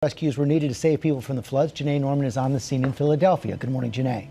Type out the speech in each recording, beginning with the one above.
Rescues were needed to save people from the floods. Janae Norman is on the scene in Philadelphia. Good morning, Janae.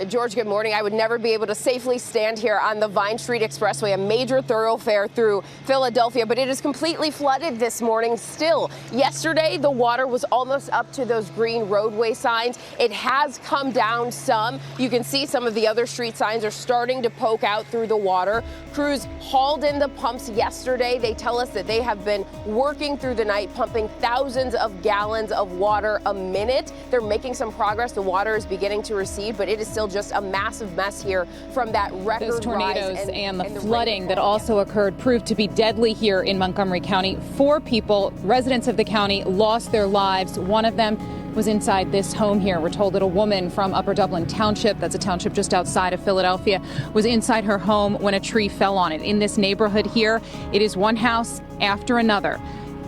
George, good morning. I would never be able to safely stand here on the Vine Street Expressway, a major thoroughfare through Philadelphia, but it is completely flooded this morning still. Yesterday, the water was almost up to those green roadway signs. It has come down some. You can see some of the other street signs are starting to poke out through the water. Crews hauled in the pumps yesterday. They tell us that they have been working through the night, pumping thousands of gallons of water a minute. They're making some progress. The water is beginning to recede, but it is still just a massive mess here from that record Those tornadoes rise and the flooding that also occurred proved to be deadly here in Montgomery County. 4 people, residents of the county, lost their lives. One of them was inside this home here. We're told that a woman from Upper Dublin Township, that's a township just outside of Philadelphia, was inside her home when a tree fell on it. In this neighborhood here, it is one house after another.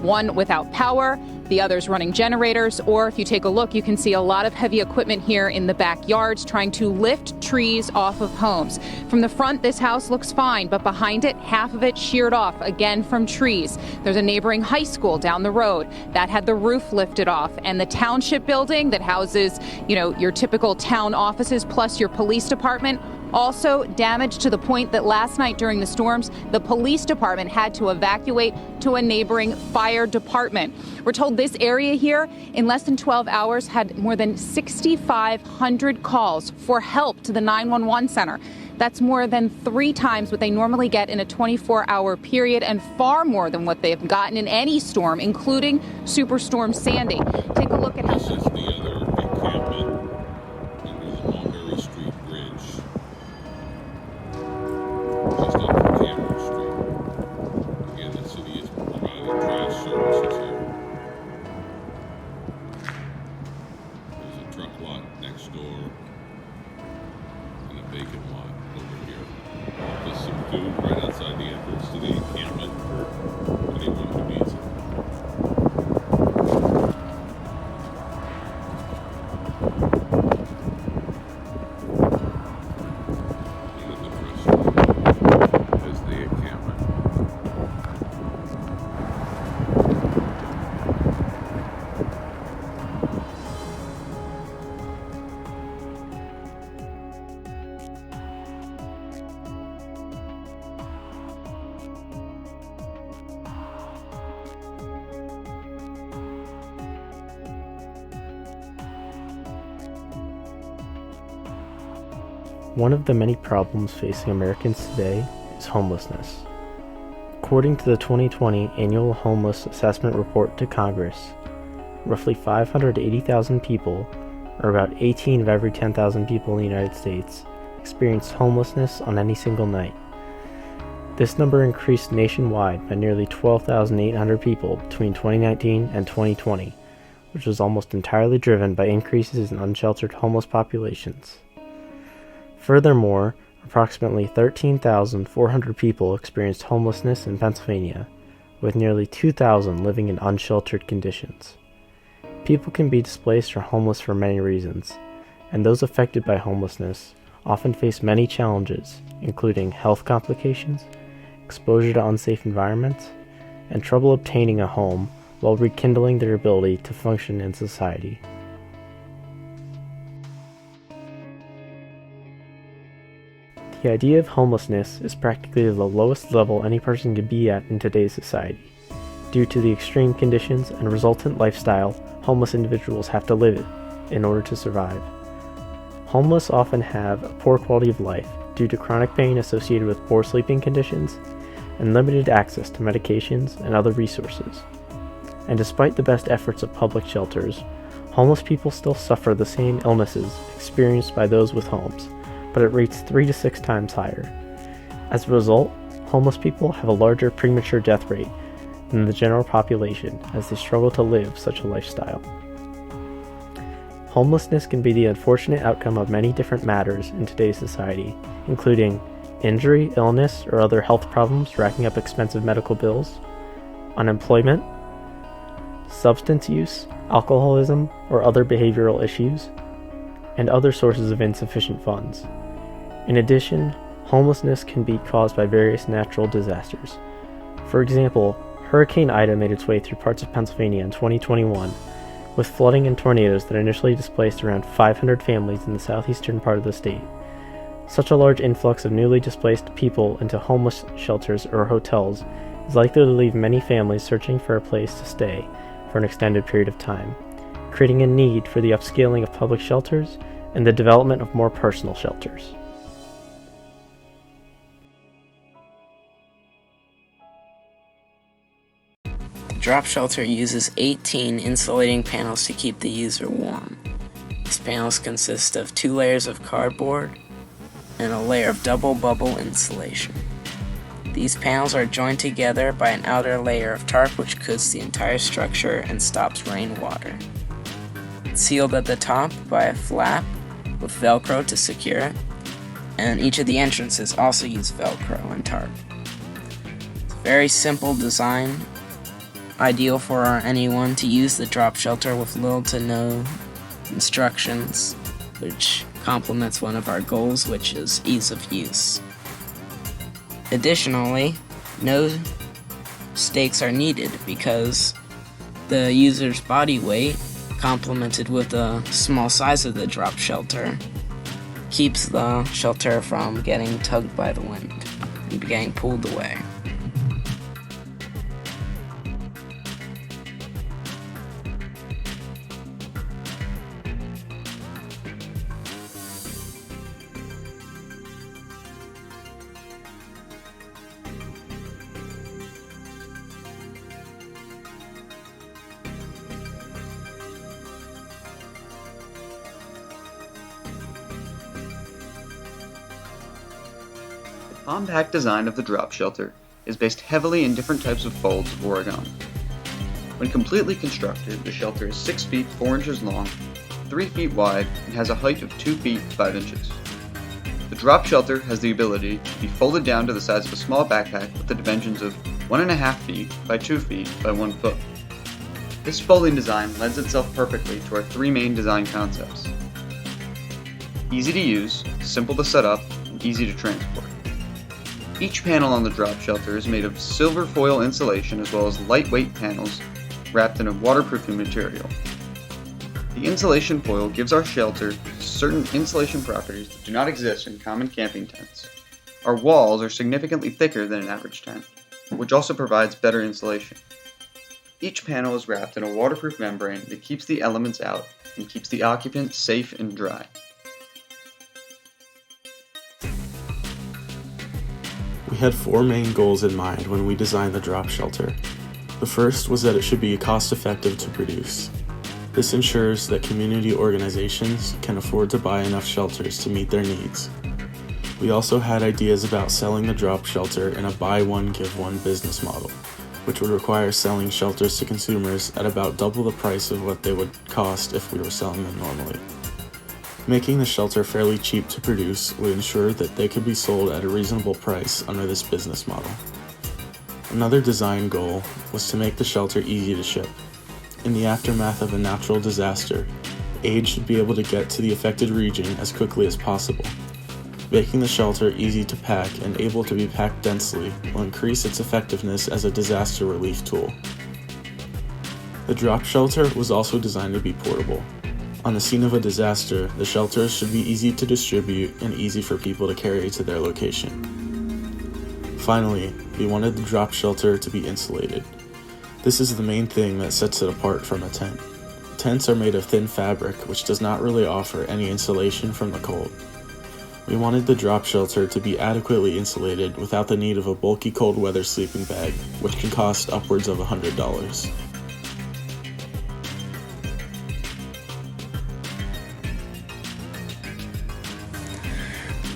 One without power, the others running generators, or if you take a look, you can see a lot of heavy equipment here in the backyards trying to lift trees off of homes. From the front, this house looks fine, but behind it, half of it sheared off, again from trees. There's a neighboring high school down the road that had the roof lifted off, and the township building that houses, your typical town offices plus your police department, also damaged to the point that last night during the storms, the police department had to evacuate to a neighboring fire department. We're told this area here, in less than 12 hours, had more than 6,500 calls for help to the 911 center. That's more than 3 times what they normally get in a 24-hour period and far more than what they've gotten in any storm, including Superstorm Sandy. Take a look at how... This is the other encampment under the Mulberry Street Bridge. Just off of Cameron Street. Again, the city is providing trash services here. There's a truck lot next door and a vacant lot over here. There's some food right outside the entrance to the encampment for anyone who needs it. One of the many problems facing Americans today is homelessness. According to the 2020 Annual Homeless Assessment Report to Congress, roughly 580,000 people, or about 18 of every 10,000 people in the United States, experienced homelessness on any single night. This number increased nationwide by nearly 12,800 people between 2019 and 2020, which was almost entirely driven by increases in unsheltered homeless populations. Furthermore, approximately 13,400 people experienced homelessness in Pennsylvania, with nearly 2,000 living in unsheltered conditions. People can be displaced or homeless for many reasons, and those affected by homelessness often face many challenges, including health complications, exposure to unsafe environments, and trouble obtaining a home while rekindling their ability to function in society. The idea of homelessness is practically the lowest level any person can be at in today's society, due to the extreme conditions and resultant lifestyle homeless individuals have to live in order to survive. Homeless often have a poor quality of life due to chronic pain associated with poor sleeping conditions and limited access to medications and other resources. And despite the best efforts of public shelters, homeless people still suffer the same illnesses experienced by those with homes, but at rates 3 to 6 times higher. As a result, homeless people have a larger premature death rate than the general population as they struggle to live such a lifestyle. Homelessness can be the unfortunate outcome of many different matters in today's society, including injury, illness, or other health problems racking up expensive medical bills, unemployment, substance use, alcoholism, or other behavioral issues, and other sources of insufficient funds. In addition, homelessness can be caused by various natural disasters. For example, Hurricane Ida made its way through parts of Pennsylvania in 2021, with flooding and tornadoes that initially displaced around 500 families in the southeastern part of the state. Such a large influx of newly displaced people into homeless shelters or hotels is likely to leave many families searching for a place to stay for an extended period of time, creating a need for the upscaling of public shelters and the development of more personal shelters. The drop shelter uses 18 insulating panels to keep the user warm. These panels consist of 2 layers of cardboard and a layer of double bubble insulation. These panels are joined together by an outer layer of tarp which coats the entire structure and stops rainwater. It's sealed at the top by a flap with Velcro to secure it, and each of the entrances also use Velcro and tarp. It's a very simple design, ideal for anyone to use the drop shelter with little to no instructions, which complements one of our goals, which is ease of use. Additionally, no stakes are needed because the user's body weight, complemented with the small size of the drop shelter, keeps the shelter from getting tugged by the wind and getting pulled away. The compact design of the drop shelter is based heavily in different types of folds of origami. When completely constructed, the shelter is 6 feet 4 inches long, 3 feet wide, and has a height of 2 feet 5 inches. The drop shelter has the ability to be folded down to the size of a small backpack with the dimensions of 1.5 feet by 2 feet by 1 foot. This folding design lends itself perfectly to our 3 main design concepts: easy to use, simple to set up, and easy to transport. Each panel on the drop shelter is made of silver foil insulation as well as lightweight panels wrapped in a waterproofing material. The insulation foil gives our shelter certain insulation properties that do not exist in common camping tents. Our walls are significantly thicker than an average tent, which also provides better insulation. Each panel is wrapped in a waterproof membrane that keeps the elements out and keeps the occupant safe and dry. We had 4 main goals in mind when we designed the drop shelter. The first was that it should be cost-effective to produce. This ensures that community organizations can afford to buy enough shelters to meet their needs. We also had ideas about selling the drop shelter in a buy one, give one business model, which would require selling shelters to consumers at about double the price of what they would cost if we were selling them normally. Making the shelter fairly cheap to produce would ensure that they could be sold at a reasonable price under this business model. Another design goal was to make the shelter easy to ship. In the aftermath of a natural disaster, aid should be able to get to the affected region as quickly as possible. Making the shelter easy to pack and able to be packed densely will increase its effectiveness as a disaster relief tool. The drop shelter was also designed to be portable. On the scene of a disaster, the shelters should be easy to distribute and easy for people to carry to their location. Finally, we wanted the drop shelter to be insulated. This is the main thing that sets it apart from a tent. Tents are made of thin fabric, which does not really offer any insulation from the cold. We wanted the drop shelter to be adequately insulated without the need of a bulky cold weather sleeping bag, which can cost upwards of $100.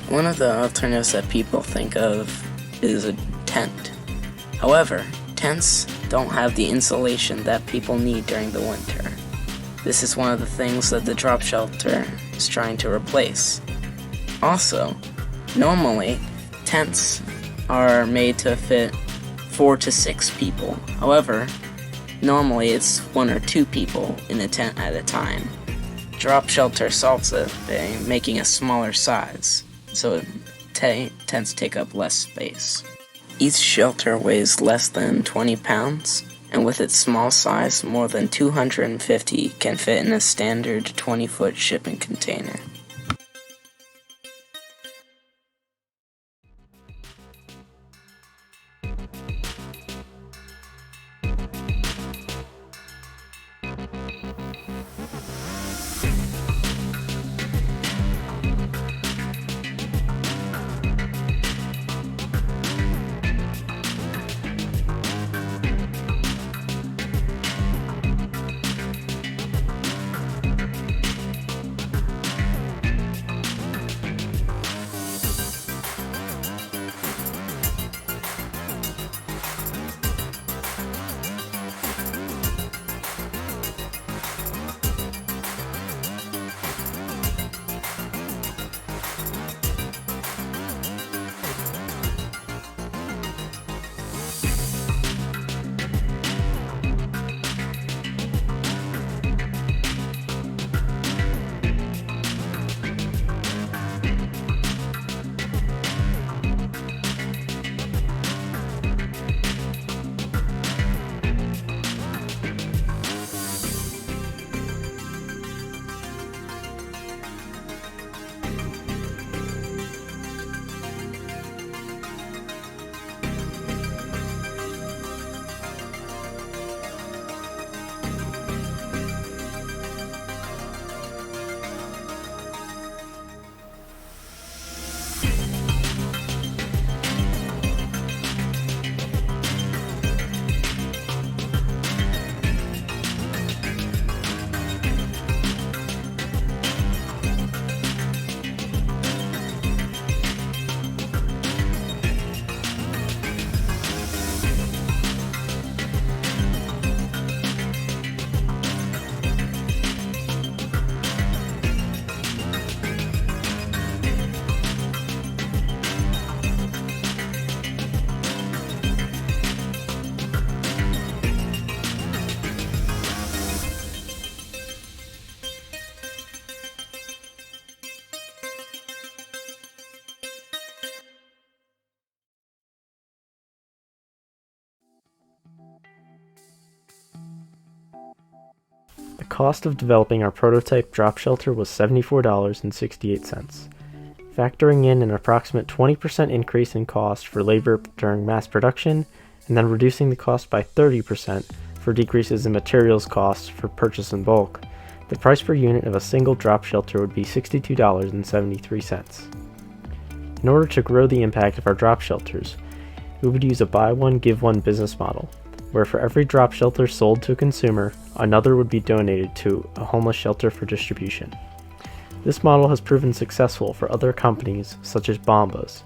One of the alternatives that people think of is a tent. However, tents don't have the insulation that people need during the winter. This is one of the things that the drop shelter is trying to replace. Also, normally, tents are made to fit 4 to 6 people. However, normally it's 1 or 2 people in a tent at a time. Drop shelter solves it by making a smaller size, so tents take up less space. Each shelter weighs less than 20 pounds, and with its small size, more than 250 can fit in a standard 20-foot shipping container. The cost of developing our prototype drop shelter was $74.68. Factoring in an approximate 20% increase in cost for labor during mass production, and then reducing the cost by 30% for decreases in materials costs for purchase in bulk, the price per unit of a single drop shelter would be $62.73. In order to grow the impact of our drop shelters, we would use a buy one, give one business model, where for every drop shelter sold to a consumer, another would be donated to a homeless shelter for distribution. This model has proven successful for other companies such as Bombas,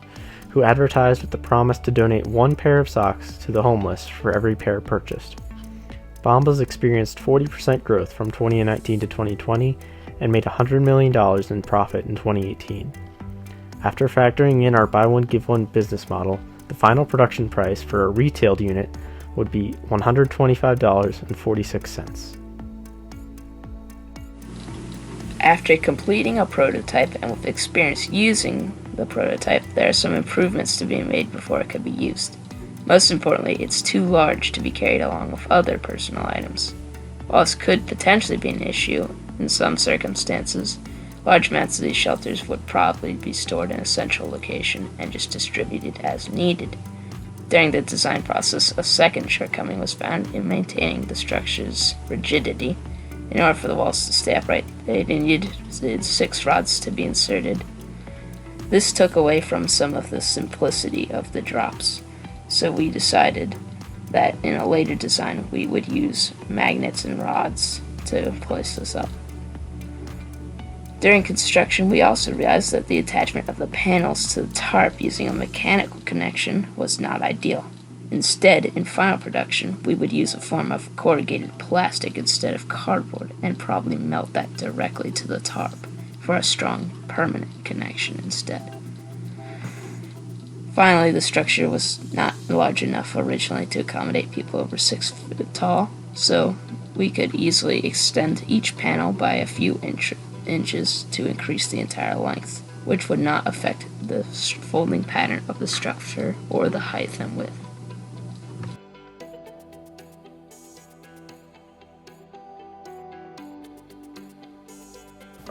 who advertised with the promise to donate one pair of socks to the homeless for every pair purchased. Bombas experienced 40% growth from 2019 to 2020 and made $100 million in profit in 2018. After factoring in our buy one give one business model, the final production price for a retailed unit would be $125.46. After completing a prototype and with experience using the prototype, there are some improvements to be made before it could be used. Most importantly, it's too large to be carried along with other personal items. While this could potentially be an issue in some circumstances, large amounts of these shelters would probably be stored in a central location and just distributed as needed. During the design process, a second shortcoming was found in maintaining the structure's rigidity. In order for the walls to stay upright, they needed 6 rods to be inserted. This took away from some of the simplicity of the drops, so we decided that in a later design we would use magnets and rods to place this up. During construction, we also realized that the attachment of the panels to the tarp using a mechanical connection was not ideal. Instead, in final production, we would use a form of corrugated plastic instead of cardboard and probably melt that directly to the tarp for a strong, permanent connection instead. Finally, the structure was not large enough originally to accommodate people over 6 feet tall, so we could easily extend each panel by a few inches to increase the entire length, which would not affect the folding pattern of the structure or the height and width.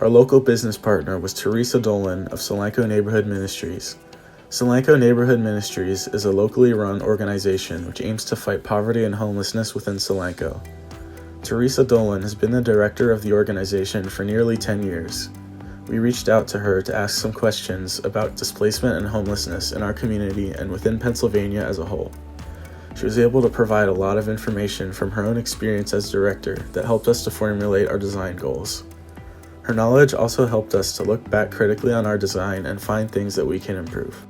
Our local business partner was Teresa Dolan of Solanco Neighborhood Ministries. Solanco Neighborhood Ministries is a locally run organization which aims to fight poverty and homelessness within Solanco. Teresa Dolan has been the director of the organization for nearly 10 years. We reached out to her to ask some questions about displacement and homelessness in our community and within Pennsylvania as a whole. She was able to provide a lot of information from her own experience as director that helped us to formulate our design goals. Her knowledge also helped us to look back critically on our design and find things that we can improve.